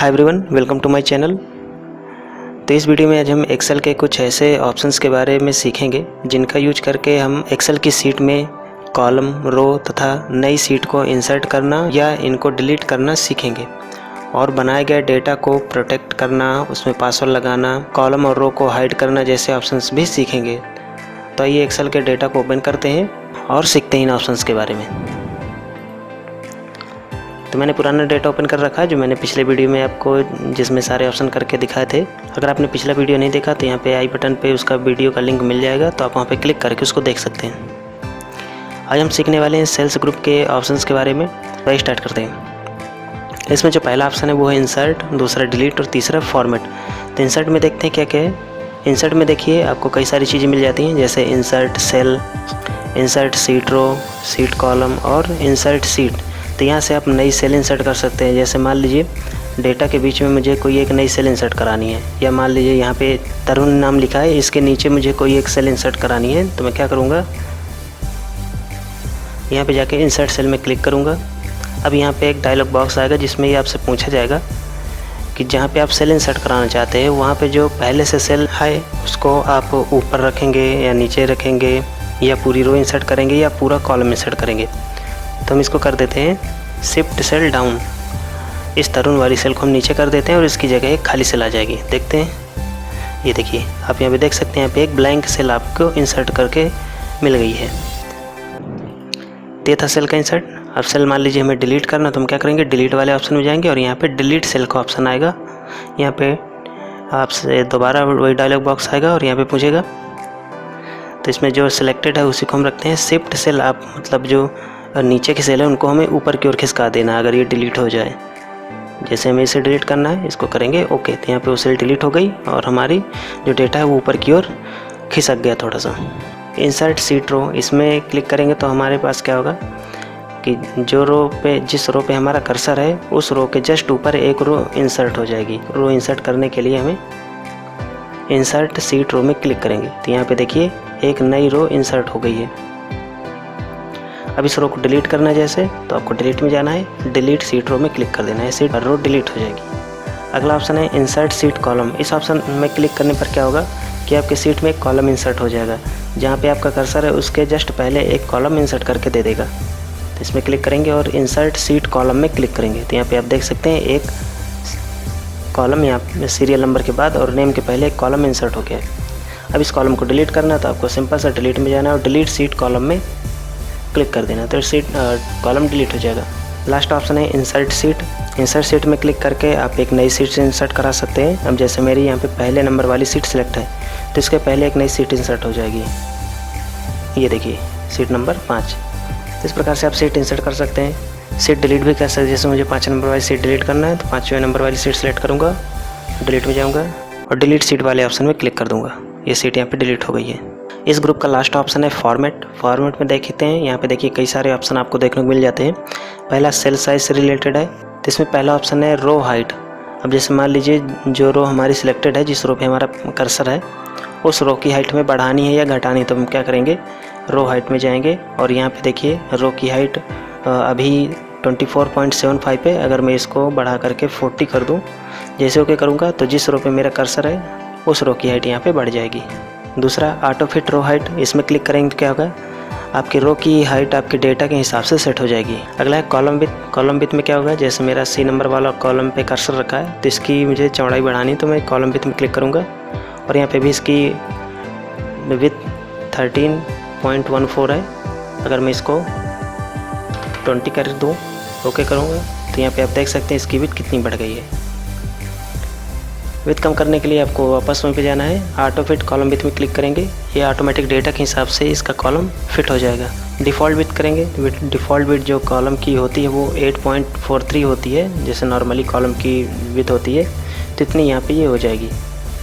Hi everyone, welcome to my channel. तो इस video में आज हम एक्सेल के कुछ ऐसे ऑप्शंस के बारे में सीखेंगे जिनका यूज करके हम एक्सेल की शीट में कॉलम, रो तथा नई शीट को इंसर्ट करना या इनको डिलीट करना सीखेंगे और बनाए गए डेटा को प्रोटेक्ट करना, उसमें पासवर्ड लगाना, कॉलम और रो को हाइड करना जैसे ऑप्शंस भी सीखेंगे। तो आइए एक्सेल के डेटा को ओपन करते हैं और सीखते हैं इन ऑप्शंस के बारे में। तो मैंने पुराना डेटा ओपन कर रखा है जो मैंने पिछले वीडियो में आपको जिसमें सारे ऑप्शन करके दिखाए थे। अगर आपने पिछला वीडियो नहीं देखा तो यहाँ पे आई बटन पे उसका वीडियो का लिंक मिल जाएगा, तो आप वहाँ पे क्लिक करके उसको देख सकते हैं। आज हम सीखने वाले हैं सेल्स ग्रुप के ऑप्शंस के बारे में। तो स्टार्ट करते हैं। इसमें जो पहला ऑप्शन है वो है इंसर्ट, दूसरा डिलीट और तीसरा फॉर्मेट। तो इंसर्ट में देखते हैं क्या क्या है। इंसर्ट में देखिए आपको कई सारी चीज़ें मिल जाती हैं, जैसे इंसर्ट सेल, इंसर्ट सीट रो, सीट कॉलम और इंसर्ट सीट। तो यहाँ से आप नई सेल इंसर्ट कर सकते हैं। जैसे मान लीजिए डेटा के बीच में मुझे कोई एक नई सेल इंसर्ट करानी है, या मान लीजिए यहाँ पे तरुण नाम लिखा है, इसके नीचे मुझे कोई एक सेल इंसर्ट करानी है। तो मैं क्या करूँगा, यहाँ पे जाके इंसर्ट सेल में क्लिक करूँगा। अब यहाँ पे एक डायलॉग बॉक्स आएगा जिसमें ये आपसे पूछा जाएगा कि जहाँ पे आप सेल इंसर्ट कराना चाहते हैं वहाँ पे जो पहले से सेल है उसको आप ऊपर रखेंगे या नीचे रखेंगे, या पूरी रो इंसर्ट करेंगे या पूरा कॉलम इंसर्ट करेंगे। तो हम इसको कर देते हैं शिफ्ट सेल डाउन। इस तरुण वाली सेल को हम नीचे कर देते हैं और इसकी जगह एक खाली सेल आ जाएगी। देखते हैं, ये देखिए आप यहाँ पे देख सकते हैं, यहाँ पे एक ब्लैंक सेल आपको इंसर्ट करके मिल गई है। ये था सेल का इंसर्ट। अब सेल मान लीजिए हमें डिलीट करना, तो हम क्या करेंगे, डिलीट वाले ऑप्शन में जाएंगे और यहाँ पे डिलीट सेल का ऑप्शन आएगा। यहाँ पे आपसे दोबारा वही डायलॉग बॉक्स आएगा और यहाँ पे पूछेगा। तो इसमें जो सिलेक्टेड है उसी को हम रखते हैं शिफ्ट सेल। आप मतलब जो नीचे की सेल है उनको हमें ऊपर की ओर खिसका देना अगर ये डिलीट हो जाए। जैसे हमें इसे डिलीट करना है, इसको करेंगे ओके, तो यहाँ पे वो सेल डिलीट हो गई और हमारी जो डेटा है वो ऊपर की ओर खिसक गया थोड़ा सा। इंसर्ट सीट रो, इसमें क्लिक करेंगे तो हमारे पास क्या होगा कि जो रो पे, जिस रो पे हमारा कर्सर है उस रो के जस्ट ऊपर एक रो इंसर्ट हो जाएगी। रो इंसर्ट करने के लिए हमें इंसर्ट सीट रो में क्लिक करेंगे। तो यहाँ पे देखिए एक नई रो इंसर्ट हो गई है। अब इस रो को डिलीट करना है जैसे, तो आपको डिलीट में जाना है, डिलीट सीट रो में क्लिक कर देना है, सीट रो डिलीट हो जाएगी। अगला ऑप्शन है इंसर्ट सीट कॉलम। इस ऑप्शन में क्लिक करने पर क्या होगा कि आपके सीट में एक कॉलम इंसर्ट हो जाएगा। जहाँ पे आपका कर्सर है उसके जस्ट पहले एक कॉलम इंसर्ट करके दे देगा। तो इसमें क्लिक करेंगे और इंसर्ट सीट कॉलम में क्लिक करेंगे। तो यहाँ पे आप देख सकते हैं एक कॉलम यहाँ सीरियल नंबर के बाद और नेम के पहले एक कॉलम इंसर्ट हो गया है। अब इस कॉलम को डिलीट करना है तो आपको सिंपल सा डिलीट में जाना है और डिलीट सीट कॉलम में क्लिक कर देना, तो सीट कॉलम डिलीट हो जाएगा। लास्ट ऑप्शन है इंसर्ट सीट। इंसर्ट सीट में क्लिक करके आप एक नई सीट से इंसर्ट करा सकते हैं। अब जैसे मेरी यहाँ पे पहले नंबर वाली सीट सिलेक्ट है तो इसके पहले एक नई सीट इंसर्ट हो जाएगी। ये देखिए सीट नंबर 5। इस प्रकार से आप सीट इंसर्ट कर सकते हैं। सीट डिलीट भी कर सकते हैं। जैसे मुझे 5 नंबर वाली सीट डिलीट करना है तो 5वें नंबर वाली सीट सेलेक्ट करूँगा, डिलीट में जाऊँगा और डिलीट सीट वाले ऑप्शन में क्लिक कर दूँगा। ये सीट यहाँ पे डिलीट हो गई है। इस ग्रुप का लास्ट ऑप्शन है फॉर्मेट। फॉर्मेट में देखते हैं, यहाँ पे देखिए कई सारे ऑप्शन आपको देखने को मिल जाते हैं। पहला सेल साइज से रिलेटेड है, तो इसमें पहला ऑप्शन है रो हाइट। अब जैसे मान लीजिए जो रो हमारी सिलेक्टेड है, जिस रो पे हमारा कर्सर है, उस रो की हाइट में बढ़ानी है या घटानी है, तो हम क्या करेंगे, रो हाइट में जाएंगे और यहाँ पे देखिए रो की हाइट अभी 24.75 पे, अगर मैं इसको बढ़ा करके 40 कर दूँ, जैसे ओके करूँगा तो जिस रो पे मेरा कर्सर है उस रो की हाइट यहाँ पे बढ़ जाएगी। दूसरा ऑटो फिट रो हाइट, इसमें क्लिक करेंगे तो क्या होगा, आपकी रो की हाइट आपके डेटा के हिसाब से सेट हो जाएगी। अगला है कॉलम विथ। कॉलम विथ में क्या होगा, जैसे मेरा सी नंबर वाला कॉलम पे कर्सर रखा है तो इसकी मुझे चौड़ाई बढ़ानी, तो मैं कॉलम विथ में क्लिक करूँगा और यहाँ पे भी इसकी विथ 13.14 है। अगर मैं इसको 20 कर दूँ, ओके करूँगा, तो यहाँ पे आप देख सकते हैं इसकी विथ कितनी बढ़ गई है। विथ कम करने के लिए आपको वापस वहीं पे जाना है, ऑटो फिट कॉलम विथ में क्लिक करेंगे। ये ऑटोमेटिक डेटा के हिसाब से इसका कॉलम फिट हो जाएगा। डिफ़ॉल्ट विथ करेंगे, डिफ़ॉल्ट विथ जो कॉलम की होती है वो 8.43 होती है, जैसे नॉर्मली कॉलम की विथ होती है, तो इतनी यहाँ पे ये हो जाएगी।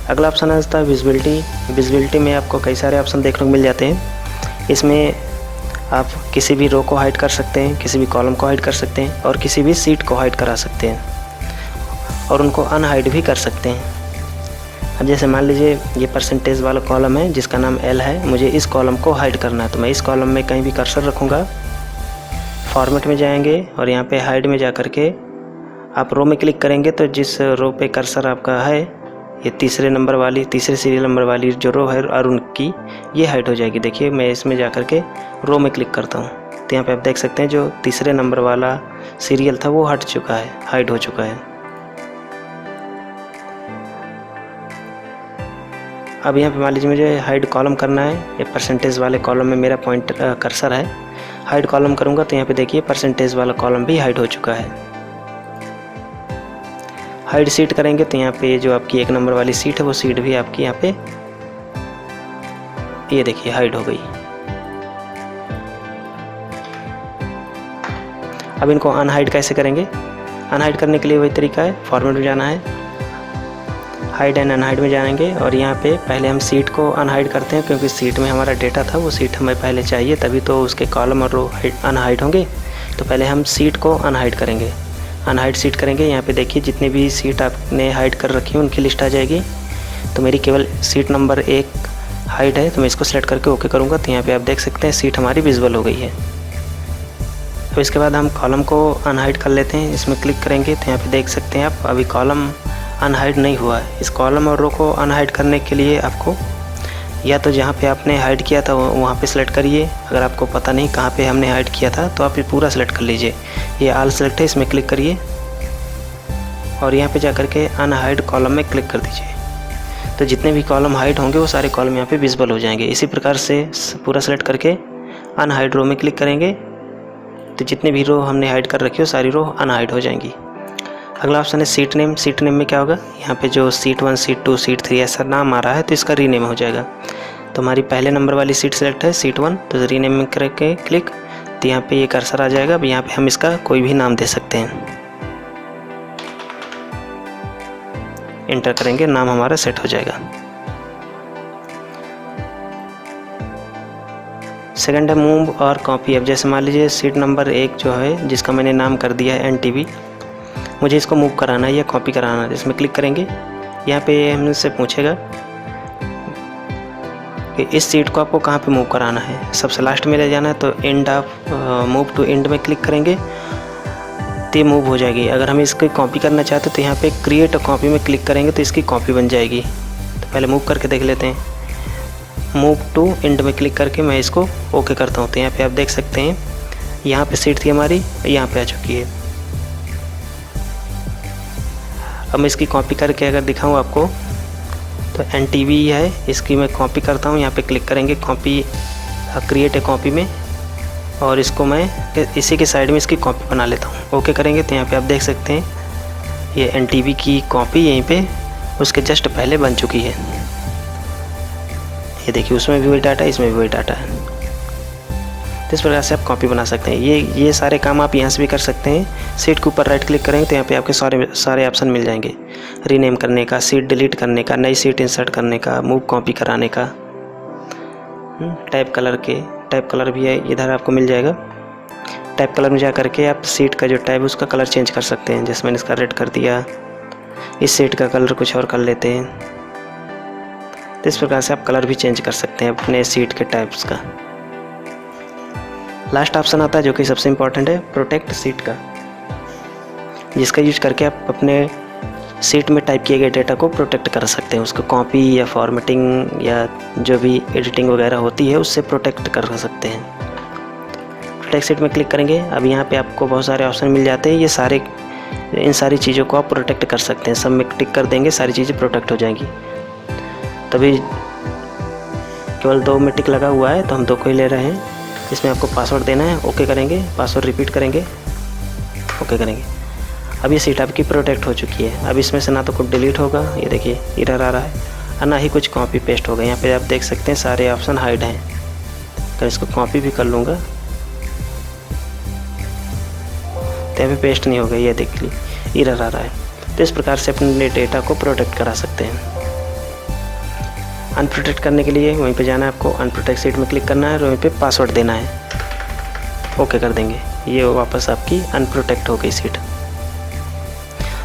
अगला ऑप्शन आता है विजिबिलिटी। विजिबिलिटी में आपको कई सारे ऑप्शन देखने को मिल जाते हैं। इसमें आप किसी भी रो को हाइड कर सकते हैं, किसी भी कॉलम को हाइड कर सकते हैं और किसी भी सीट को हाइड करा सकते हैं और उनको अनहाइड भी कर सकते हैं। अब जैसे मान लीजिए ये परसेंटेज वाला कॉलम है जिसका नाम L है, मुझे इस कॉलम को हाइड करना है, तो मैं इस कॉलम में कहीं भी कर्सर रखूँगा, फॉर्मेट में जाएंगे और यहाँ पे हाइड में जा कर के आप रो में क्लिक करेंगे तो जिस रो पे कर्सर आपका है, ये तीसरे सीरियल नंबर वाली जो रो है अरुण की, ये हाइड हो जाएगी। देखिए मैं इसमें जा कर के रो में क्लिक करता हूँ तो यहाँ पे आप देख सकते हैं जो तीसरे नंबर वाला सीरियल था वो हट चुका है, हाइड हो चुका है। अब यहाँ पे मान लीजिए मुझे हाइड कॉलम करना है, ये परसेंटेज वाले कॉलम में मेरा पॉइंट कर्सर है। हाइड कॉलम करूँगा तो यहाँ पे देखिए परसेंटेज वाला कॉलम भी हाइड हो चुका है। हाइड सीट करेंगे तो यहाँ पे जो आपकी 1 नंबर वाली सीट है वो सीट भी आपकी यहाँ पे ये देखिए हाइड हो गई। अब इनको अनहाइड कैसे करेंगे? अनहाइड करने के लिए वही तरीका है, फॉर्मेट में जाना है, हाइड एंड अनहाइड में जाएंगे और यहाँ पे पहले हम सीट को अनहाइड करते हैं क्योंकि सीट में हमारा डेटा था, वो सीट हमें पहले चाहिए तभी तो उसके कॉलम और रो अनहाइड होंगे। तो पहले हम सीट को अनहाइड करेंगे, अनहाइड सीट करेंगे। यहाँ पे देखिए जितनी भी सीट आपने हाइड कर रखी है उनकी लिस्ट आ जाएगी। तो मेरी केवल सीट नंबर 1 हाइड है तो मैं इसको सेलेक्ट करके ओके करूँगा तो यहाँ पे आप देख सकते हैं सीट हमारी विजिबल हो गई है। तो इसके बाद हम कॉलम को अनहाइड कर लेते हैं, इसमें क्लिक करेंगे तो यहाँ पे देख सकते हैं आप अभी कॉलम अनहाइड नहीं हुआ है। इस कॉलम और रो को अनहाइड करने के लिए आपको या तो जहाँ पे आपने हाइड किया था वहाँ पे सेलेक्ट करिए, अगर आपको पता नहीं कहाँ पे हमने हाइड किया था तो आप ये पूरा सेलेक्ट कर लीजिए। ये ऑल सेलेक्ट है, इसमें क्लिक करिए और यहाँ पे जाकर के अनहाइड कॉलम में क्लिक कर दीजिए। तो जितने भी कॉलम हाइड होंगे वो सारे कॉलम यहाँ पे विजिबल हो जाएंगे। इसी प्रकार से पूरा सेलेक्ट करके अनहाइड रो में क्लिक करेंगे तो जितने भी रो हमने हाइड कर रखी हो सारी रो अनहाइड हो जाएंगी। अगला ऑप्शन है सीट नेम। सीट नेम में क्या होगा, यहाँ पे जो सीट 1 सीट 2 सीट 3 ऐसा नाम आ रहा है तो इसका रीनेम हो जाएगा। तो हमारी पहले नंबर वाली सीट सेलेक्ट है सीट 1, तो रीनेम में करके क्लिक तो यहाँ पे ये कर्सर आ जाएगा। अब यहाँ पे हम इसका कोई भी नाम दे सकते हैं, एंटर करेंगे नाम हमारा सेट हो जाएगा। सेकंड है मूव और कॉपी। अब जैसे मान लीजिए सीट नंबर 1 जो है जिसका मैंने नाम कर दिया है NTV, मुझे इसको मूव कराना है या कॉपी कराना है, इसमें क्लिक करेंगे। यहाँ पे हमसे पूछेगा कि इस सीट को आपको कहाँ पे मूव कराना है, सबसे लास्ट में ले जाना है तो end of move to end में क्लिक करेंगे तो ये मूव हो जाएगी। अगर हम इसकी कॉपी करना चाहते तो यहाँ पे क्रिएट अ कॉपी में क्लिक करेंगे तो इसकी कॉपी बन जाएगी। तो पहले मूव करके देख लेते हैं। मूव टू एंड में क्लिक करके मैं इसको ओके करता हूँ तो यहाँ पे आप देख सकते हैं यहाँ पे सीट थी हमारी, यहाँ पे आ चुकी है। अब मैं इसकी कॉपी करके अगर दिखाऊँ आपको तो NTV है, इसकी मैं कॉपी करता हूँ। यहाँ पे क्लिक करेंगे कॉपी क्रिएट ए कॉपी में और इसको मैं इसी के साइड में इसकी कॉपी बना लेता हूँ। ओके करेंगे तो यहाँ पे आप देख सकते हैं ये NTV की कॉपी यहीं पे उसके जस्ट पहले बन चुकी है। ये देखिए उसमें भी वही डाटा है, इसमें भी वही डाटा है। तो इस प्रकार से आप कॉपी बना सकते हैं। ये सारे काम आप यहाँ से भी कर सकते हैं। सीट के ऊपर राइट क्लिक करेंगे तो यहाँ पे आपके सारे ऑप्शन मिल जाएंगे, रीनेम करने का, सीट डिलीट करने का, नई सीट इंसर्ट करने का, मूव कॉपी कराने का, टाइप कलर भी है इधर आपको मिल जाएगा। टाइप कलर में जा करके आप सीट का जो टाइप उसका कलर चेंज कर सकते हैं। जैसे मैंने इसका रेड कर दिया, इस सीट का कलर कुछ और कर लेते हैं। तो इस प्रकार से आप कलर भी चेंज कर सकते हैं अपने सीट के टाइप्स का। लास्ट ऑप्शन आता है जो कि सबसे इम्पॉर्टेंट है, प्रोटेक्ट सीट का, जिसका यूज करके आप अपने सीट में टाइप किए गए डेटा को प्रोटेक्ट कर सकते हैं। उसको कॉपी या फॉर्मेटिंग या जो भी एडिटिंग वगैरह होती है उससे प्रोटेक्ट कर सकते हैं। प्रोटेक्ट सीट में क्लिक करेंगे। अब यहाँ पे आपको बहुत सारे ऑप्शन मिल जाते हैं, इन सारी चीज़ों को आप प्रोटेक्ट कर सकते हैं। सब में टिक कर देंगे, सारी चीज़ें प्रोटेक्ट हो जाएंगी। तभी केवल 2 में टिक लगा हुआ है तो हम 2 को ही ले रहे हैं। इसमें आपको पासवर्ड देना है, ओके करेंगे, पासवर्ड रिपीट करेंगे, ओके करेंगे। अब ये सीट आपकी प्रोटेक्ट हो चुकी है। अब इसमें से ना तो कुछ डिलीट होगा, ये देखिए एरर आ रहा है, और ना ही कुछ कॉपी पेस्ट होगा। यहाँ पे आप देख सकते हैं सारे ऑप्शन हाइड हैं। अगर इसको कॉपी भी कर लूँगा तो यहाँ पे पेस्ट नहीं होगा, ये देखिए एरर आ रहा है। तो इस प्रकार से अपने डेटा को प्रोटेक्ट करा सकते हैं। अनप्रोटेक्ट करने के लिए वहीं पे जाना है आपको, अनप्रोटेक्ट सीट में क्लिक करना है और वहीं पे पासवर्ड देना है, ओके कर देंगे। ये वापस आपकी अनप्रोटेक्ट हो गई सीट।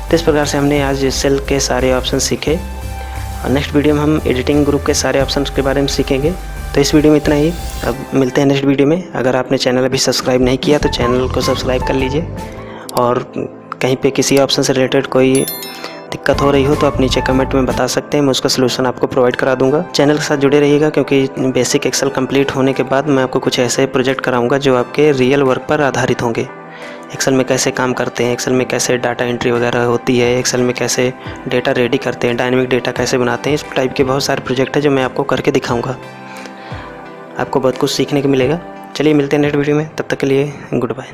तो इस प्रकार से हमने आज सेल के सारे ऑप्शन सीखे और नेक्स्ट वीडियो में हम एडिटिंग ग्रुप के सारे ऑप्शंस के बारे में सीखेंगे। तो इस वीडियो में इतना ही, अब मिलते हैं नेक्स्ट वीडियो में। अगर आपने चैनल अभी सब्सक्राइब नहीं किया तो चैनल को सब्सक्राइब कर लीजिए और कहीं पे किसी ऑप्शन से रिलेटेड कोई दिक्कत हो रही हो तो आप नीचे कमेंट में बता सकते हैं, मैं उसका सलूशन आपको प्रोवाइड करा दूंगा। चैनल के साथ जुड़े रहिएगा क्योंकि बेसिक एक्सेल कंप्लीट होने के बाद मैं आपको कुछ ऐसे प्रोजेक्ट कराऊंगा जो आपके रियल वर्क पर आधारित होंगे। एक्सेल में कैसे काम करते हैं, एक्सेल में कैसे डाटा एंट्री वगैरह होती है, एक्सेल में कैसे डेटा रेडी करते हैं, डायनेमिक डेटा कैसे बनाते हैं, इस टाइप के बहुत सारे प्रोजेक्ट है जो मैं आपको करके दिखाऊंगा। आपको बहुत कुछ सीखने को मिलेगा। चलिए मिलते हैं नेक्स्ट वीडियो में, तब तक के लिए गुड बाय।